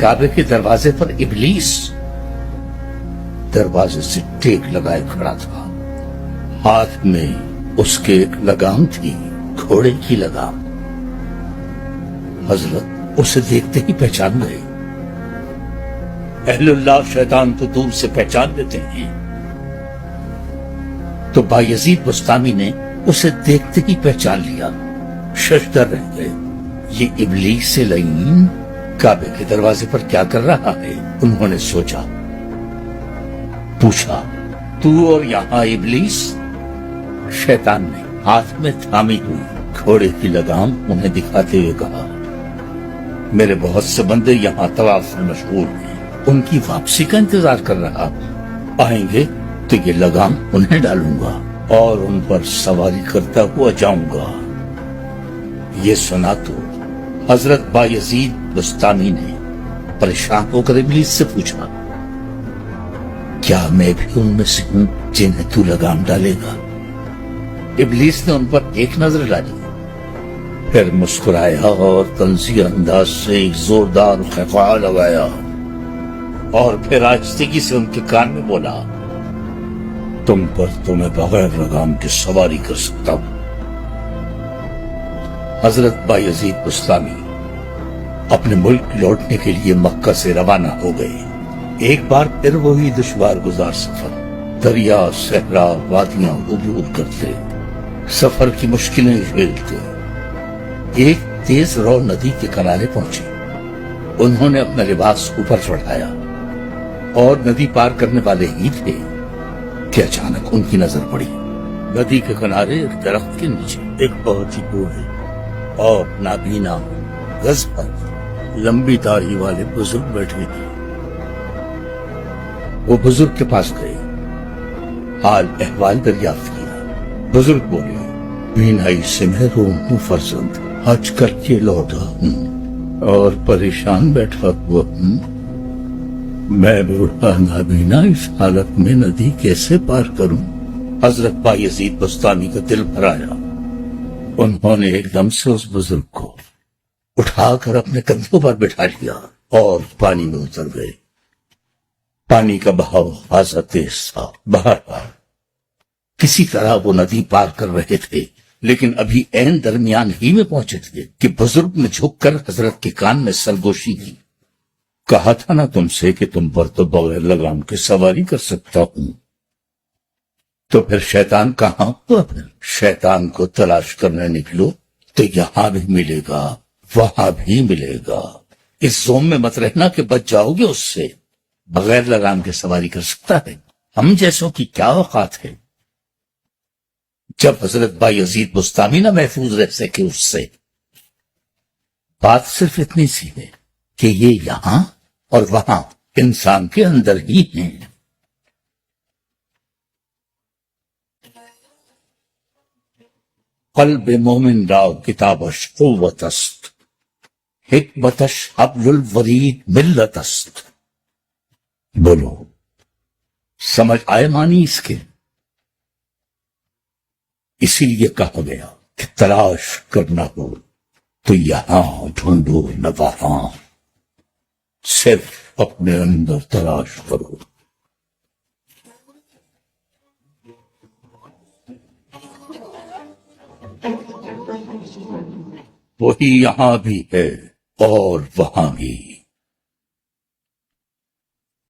काबे के दरवाजे पर इबलीस दरवाजे से टेक लगाए खड़ा था। हाथ में उसके एक लगाम थी, घोड़े की लगाम। हजरत उसे देखते ही पहचान गए। अहलुल्लाह शैतान तो दूर से पहचान लेते हैं। तो बायजीद बुस्तामी ने उसे देखते ही पहचान लिया। शशदर रह गए। ये इबलीस से लईन काबे के दरवाजे पर क्या कर रहा है? उन्होंने सोचा। पूछा, तू और यहां इबलीस? शैतान ने हाथ में थामी हुई घोड़े की लगाम उन्हें दिखाते हुए कहा, मेरे बहुत से बंदे यहाँ तवाफ में मशगूल हैं, उनकी वापसी का इंतजार कर रहा। आएंगे तो ये लगाम उन्हें डालूंगा और उन पर सवारी करता हुआ जाऊंगा। ये सुना तो हजरत बायजीद बुस्तामी ने परेशान होकर इबलीस से पूछा, क्या मैं भी उनमें से हूं जिन्हें तू लगाम डालेगा? इबलीस ने उन पर एक नजर डाली, फिर मुस्कुराया और तंज़िया अंदाज से एक जोरदार ख़फ़ा लगाया और फिर आहिस्तेगी से उनके कान में बोला, तुम पर तो मैं बगैर लगाम के सवारी कर सकता हूं। हजरत बायजीद बुस्तामी अपने मुल्क लौटने के लिए मक्का से रवाना हो गए। एक बार फिर वही दुश्वार गुजार सफर, दरिया सहरा वादियां उबूर करते, सफर की मुश्किलें झेलते। एक तेज रौ नदी के किनारे पहुंचे। उन्होंने अपना लिबास ऊपर चढ़ाया और नदी पार करने वाले ही थे कि अचानक उनकी नजर पड़ी। नदी के किनारे एक दरख्त के नीचे एक बहुत ही बूढ़े और नाबीना गज पर लंबी दाढ़ी वाले बुजुर्ग बैठे थे। वो बुजुर्ग के पास गए, हाल अहवाल दरियाफ्त किया। बुजुर्ग बोले, बीनाई से महरूम हूं फर्जंद, हज करके लौटा हूं और परेशान बैठा हुआ हूं। मैं बूढ़ा नाबीना इस हालत में नदी कैसे पार करूं? हजरत बायजीद बुस्तामी का दिल भर आया। उन्होंने एकदम से उस बुजुर्ग को उठाकर अपने कंधों पर बिठा लिया और पानी में उतर गए। पानी का बहाव खासा तेज था। बहरहाल किसी तरह वो नदी पार कर रहे थे, लेकिन अभी ऐन दरमियान ही में पहुंचे थे कि बुजुर्ग ने झुककर हजरत के कान में सरगोशी की। कहा था ना तुमसे कि तुम पर तो बगैर लगाम के सवारी कर सकता हूं। तो फिर शैतान कहां? शैतान को तलाश करने निकलो तो यहां भी मिलेगा, वहां भी मिलेगा। इस जोम में मत रहना कि बच जाओगे उससे। बगैर लगाम के सवारी कर सकता है। हम जैसों की क्या औकात है? जब हजरत बायजीद बुस्तामी ना महफूज रह सके उससे। बात सिर्फ इतनी सी है कि ये यहां और वहां इंसान के अंदर ही हैं। क़ल्ब मोमिन राव किताबश क़ुव्वतस्त, हिकमतश हब्लुल वरीद मिल्लतस्त। बोलो, समझ आए मानी इसके? इसीलिए कहा गया कि तलाश करना हो तो यहां ढूंढो न वहां, सिर्फ अपने अंदर तलाश करो। वही यहां भी है और वहां भी।